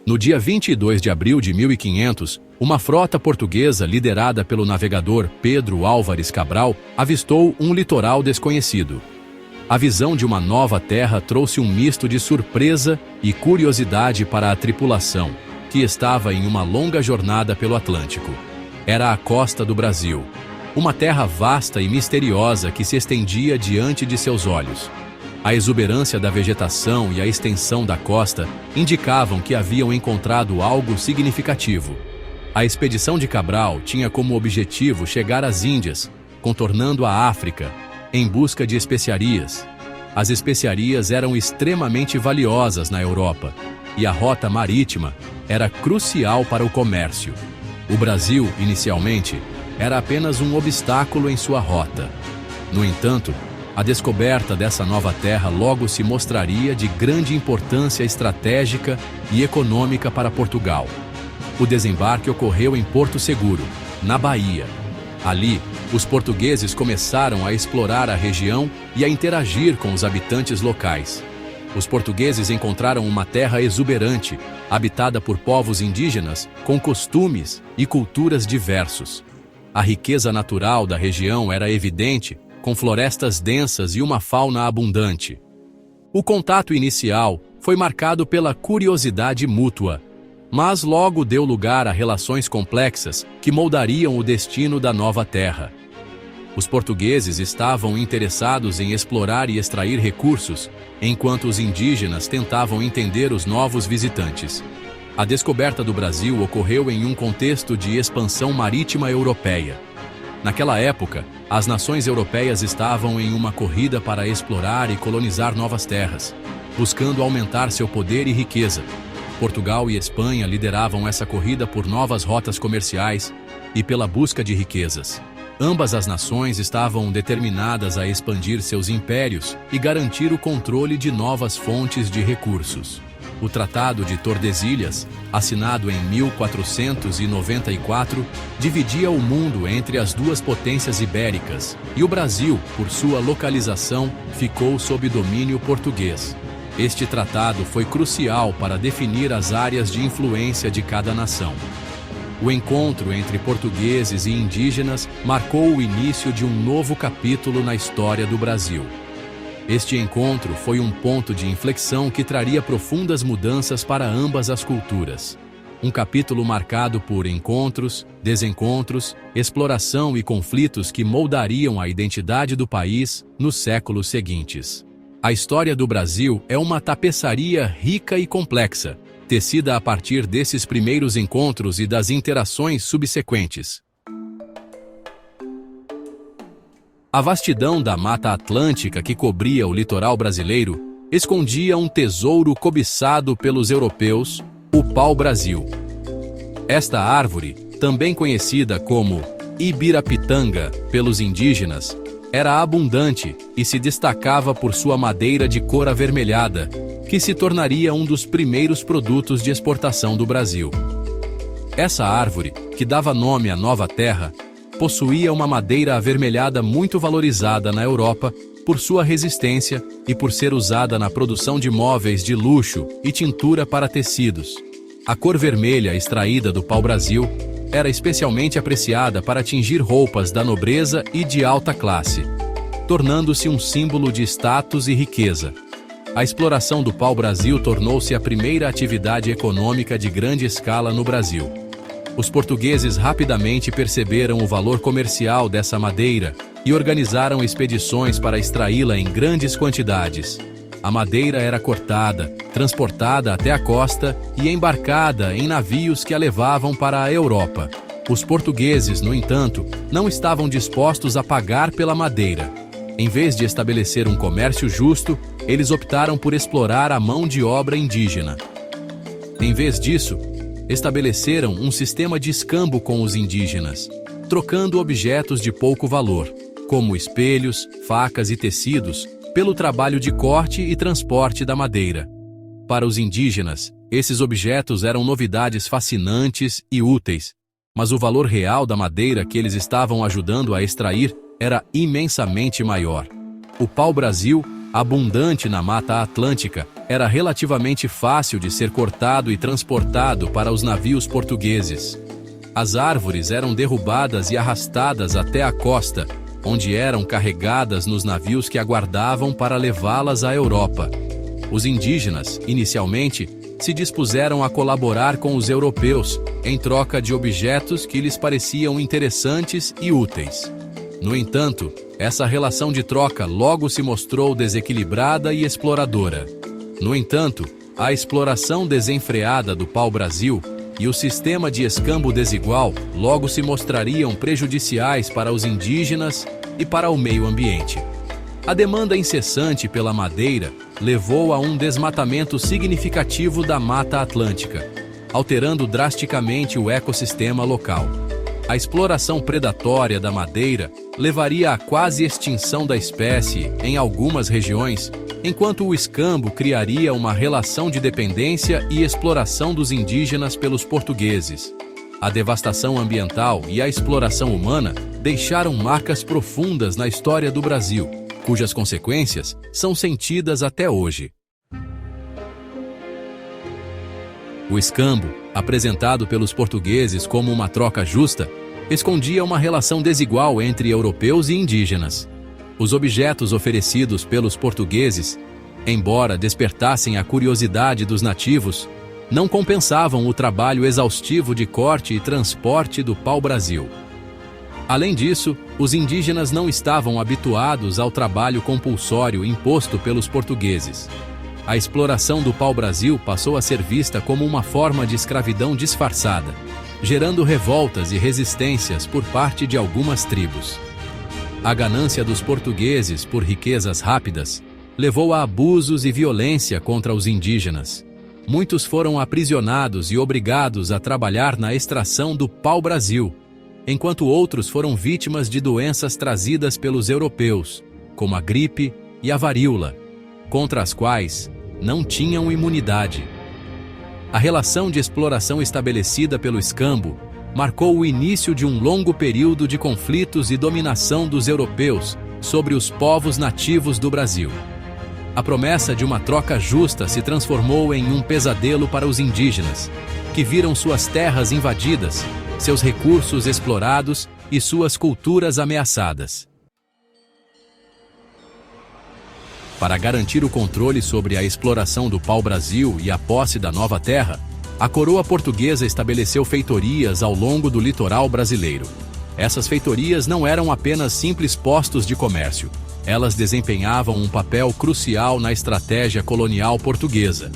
No dia 22 de abril de 1500, uma frota portuguesa liderada pelo navegador Pedro Álvares Cabral avistou um litoral desconhecido. A visão de uma nova terra trouxe um misto de surpresa e curiosidade para a tripulação, que estava em uma longa jornada pelo Atlântico. Era a costa do Brasil, uma terra vasta e misteriosa que se estendia diante de seus olhos. A exuberância da vegetação e a extensão da costa indicavam que haviam encontrado algo significativo. A expedição de Cabral tinha como objetivo chegar às Índias, contornando a África, em busca de especiarias. As especiarias eram extremamente valiosas na Europa, e a rota marítima era crucial para o comércio. O Brasil, inicialmente, era apenas um obstáculo em sua rota. No entanto, a descoberta dessa nova terra logo se mostraria de grande importância estratégica e econômica para Portugal. O desembarque ocorreu em Porto Seguro, na Bahia. Ali, os portugueses começaram a explorar a região e a interagir com os habitantes locais. Os portugueses encontraram uma terra exuberante, habitada por povos indígenas, com costumes e culturas diversos. A riqueza natural da região era evidente, com florestas densas e uma fauna abundante. O contato inicial foi marcado pela curiosidade mútua, mas logo deu lugar a relações complexas que moldariam o destino da nova terra. Os portugueses estavam interessados em explorar e extrair recursos, enquanto os indígenas tentavam entender os novos visitantes. A descoberta do Brasil ocorreu em um contexto de expansão marítima europeia. Naquela época, as nações europeias estavam em uma corrida para explorar e colonizar novas terras, buscando aumentar seu poder e riqueza. Portugal e Espanha lideravam essa corrida por novas rotas comerciais e pela busca de riquezas. Ambas as nações estavam determinadas a expandir seus impérios e garantir o controle de novas fontes de recursos. O Tratado de Tordesilhas, assinado em 1494, dividia o mundo entre as duas potências ibéricas, e o Brasil, por sua localização, ficou sob domínio português. Este tratado foi crucial para definir as áreas de influência de cada nação. O encontro entre portugueses e indígenas marcou o início de um novo capítulo na história do Brasil. Este encontro foi um ponto de inflexão que traria profundas mudanças para ambas as culturas. Um capítulo marcado por encontros, desencontros, exploração e conflitos que moldariam a identidade do país nos séculos seguintes. A história do Brasil é uma tapeçaria rica e complexa, tecida a partir desses primeiros encontros e das interações subsequentes. A vastidão da Mata Atlântica que cobria o litoral brasileiro escondia um tesouro cobiçado pelos europeus, o pau-brasil. Esta árvore, também conhecida como ibirapitanga pelos indígenas, era abundante e se destacava por sua madeira de cor avermelhada, que se tornaria um dos primeiros produtos de exportação do Brasil. Essa árvore, que dava nome à nova terra, possuía uma madeira avermelhada muito valorizada na Europa por sua resistência e por ser usada na produção de móveis de luxo e tintura para tecidos. A cor vermelha extraída do pau-brasil era especialmente apreciada para tingir roupas da nobreza e de alta classe, tornando-se um símbolo de status e riqueza. A exploração do pau-brasil tornou-se a primeira atividade econômica de grande escala no Brasil. Os portugueses rapidamente perceberam o valor comercial dessa madeira e organizaram expedições para extraí-la em grandes quantidades. A madeira era cortada, transportada até a costa e embarcada em navios que a levavam para a Europa. Os portugueses, no entanto, não estavam dispostos a pagar pela madeira. Em vez de estabelecer um comércio justo, eles optaram por explorar a mão de obra indígena. Em vez disso, estabeleceram um sistema de escambo com os indígenas, trocando objetos de pouco valor, como espelhos, facas e tecidos, pelo trabalho de corte e transporte da madeira. Para os indígenas, esses objetos eram novidades fascinantes e úteis, mas o valor real da madeira que eles estavam ajudando a extrair era imensamente maior. O pau-brasil, abundante na Mata Atlântica, era relativamente fácil de ser cortado e transportado para os navios portugueses. As árvores eram derrubadas e arrastadas até a costa, onde eram carregadas nos navios que aguardavam para levá-las à Europa. Os indígenas, inicialmente, se dispuseram a colaborar com os europeus, em troca de objetos que lhes pareciam interessantes e úteis. No entanto, essa relação de troca logo se mostrou desequilibrada e exploradora. No entanto, a exploração desenfreada do pau-brasil e o sistema de escambo desigual logo se mostrariam prejudiciais para os indígenas e para o meio ambiente. A demanda incessante pela madeira levou a um desmatamento significativo da Mata Atlântica, alterando drasticamente o ecossistema local. A exploração predatória da madeira levaria à quase extinção da espécie em algumas regiões, enquanto o escambo criaria uma relação de dependência e exploração dos indígenas pelos portugueses. A devastação ambiental e a exploração humana deixaram marcas profundas na história do Brasil, cujas consequências são sentidas até hoje. O escambo, apresentado pelos portugueses como uma troca justa, escondia uma relação desigual entre europeus e indígenas. Os objetos oferecidos pelos portugueses, embora despertassem a curiosidade dos nativos, não compensavam o trabalho exaustivo de corte e transporte do pau-brasil. Além disso, os indígenas não estavam habituados ao trabalho compulsório imposto pelos portugueses. A exploração do pau-brasil passou a ser vista como uma forma de escravidão disfarçada, gerando revoltas e resistências por parte de algumas tribos. A ganância dos portugueses por riquezas rápidas levou a abusos e violência contra os indígenas. Muitos foram aprisionados e obrigados a trabalhar na extração do pau-brasil, enquanto outros foram vítimas de doenças trazidas pelos europeus, como a gripe e a varíola, contra as quais não tinham imunidade. A relação de exploração estabelecida pelo escambo marcou o início de um longo período de conflitos e dominação dos europeus sobre os povos nativos do Brasil. A promessa de uma troca justa se transformou em um pesadelo para os indígenas, que viram suas terras invadidas, seus recursos explorados e suas culturas ameaçadas. Para garantir o controle sobre a exploração do pau-brasil e a posse da nova terra, a coroa portuguesa estabeleceu feitorias ao longo do litoral brasileiro. Essas feitorias não eram apenas simples postos de comércio. Elas desempenhavam um papel crucial na estratégia colonial portuguesa.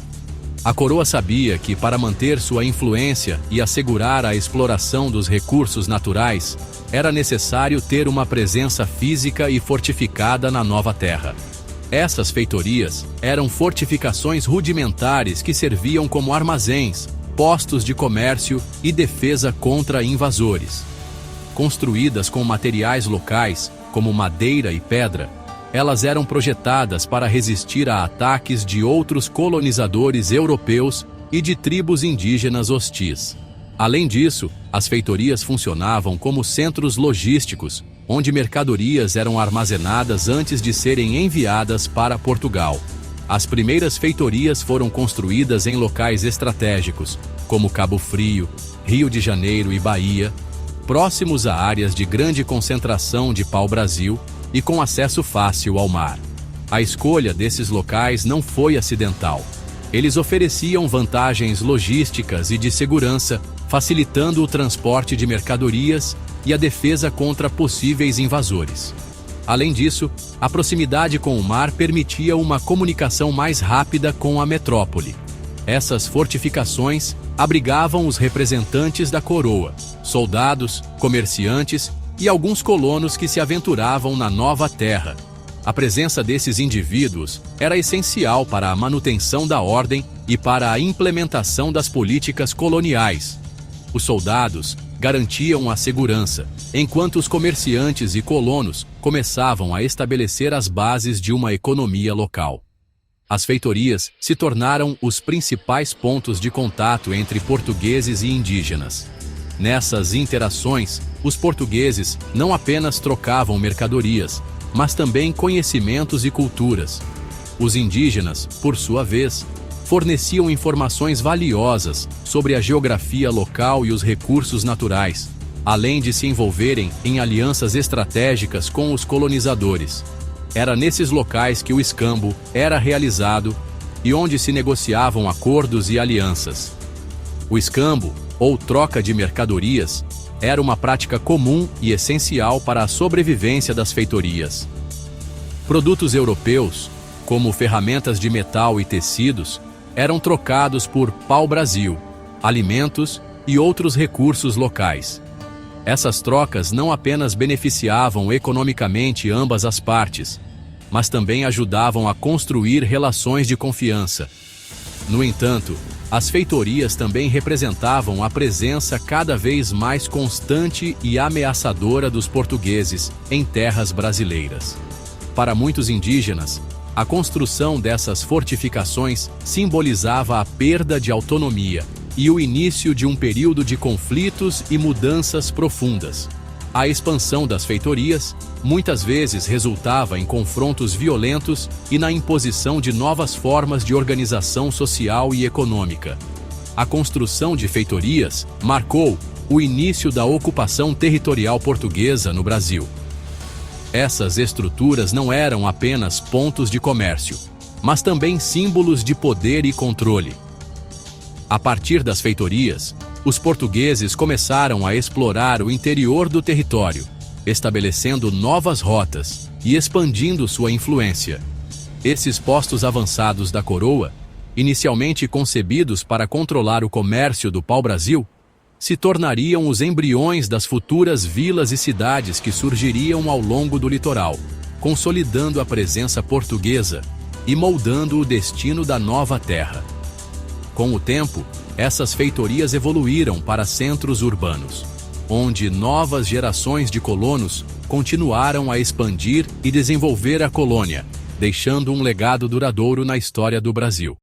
A coroa sabia que, para manter sua influência e assegurar a exploração dos recursos naturais, era necessário ter uma presença física e fortificada na nova terra. Essas feitorias eram fortificações rudimentares que serviam como armazéns, postos de comércio e defesa contra invasores. Construídas com materiais locais, como madeira e pedra, elas eram projetadas para resistir a ataques de outros colonizadores europeus e de tribos indígenas hostis. Além disso, as feitorias funcionavam como centros logísticos, onde mercadorias eram armazenadas antes de serem enviadas para Portugal. As primeiras feitorias foram construídas em locais estratégicos, como Cabo Frio, Rio de Janeiro e Bahia, próximos a áreas de grande concentração de pau-brasil e com acesso fácil ao mar. A escolha desses locais não foi acidental. Eles ofereciam vantagens logísticas e de segurança, facilitando o transporte de mercadorias e a defesa contra possíveis invasores. Além disso, a proximidade com o mar permitia uma comunicação mais rápida com a metrópole. Essas fortificações abrigavam os representantes da coroa, soldados, comerciantes e alguns colonos que se aventuravam na nova terra. A presença desses indivíduos era essencial para a manutenção da ordem e para a implementação das políticas coloniais. Os soldados garantiam a segurança, enquanto os comerciantes e colonos começavam a estabelecer as bases de uma economia local. As feitorias se tornaram os principais pontos de contato entre portugueses e indígenas. Nessas interações, os portugueses não apenas trocavam mercadorias, mas também conhecimentos e culturas. Os indígenas, por sua vez, forneciam informações valiosas sobre a geografia local e os recursos naturais, além de se envolverem em alianças estratégicas com os colonizadores. Era nesses locais que o escambo era realizado e onde se negociavam acordos e alianças. O escambo, ou troca de mercadorias, era uma prática comum e essencial para a sobrevivência das feitorias. Produtos europeus, como ferramentas de metal e tecidos, eram trocados por pau-brasil, alimentos e outros recursos locais. Essas trocas não apenas beneficiavam economicamente ambas as partes, mas também ajudavam a construir relações de confiança. No entanto, as feitorias também representavam a presença cada vez mais constante e ameaçadora dos portugueses em terras brasileiras. Para muitos indígenas, a construção dessas fortificações simbolizava a perda de autonomia e o início de um período de conflitos e mudanças profundas. A expansão das feitorias muitas vezes resultava em confrontos violentos e na imposição de novas formas de organização social e econômica. A construção de feitorias marcou o início da ocupação territorial portuguesa no Brasil. Essas estruturas não eram apenas pontos de comércio, mas também símbolos de poder e controle. A partir das feitorias, os portugueses começaram a explorar o interior do território, estabelecendo novas rotas e expandindo sua influência. Esses postos avançados da coroa, inicialmente concebidos para controlar o comércio do pau-brasil, se tornariam os embriões das futuras vilas e cidades que surgiriam ao longo do litoral, consolidando a presença portuguesa e moldando o destino da nova terra. Com o tempo, essas feitorias evoluíram para centros urbanos, onde novas gerações de colonos continuaram a expandir e desenvolver a colônia, deixando um legado duradouro na história do Brasil.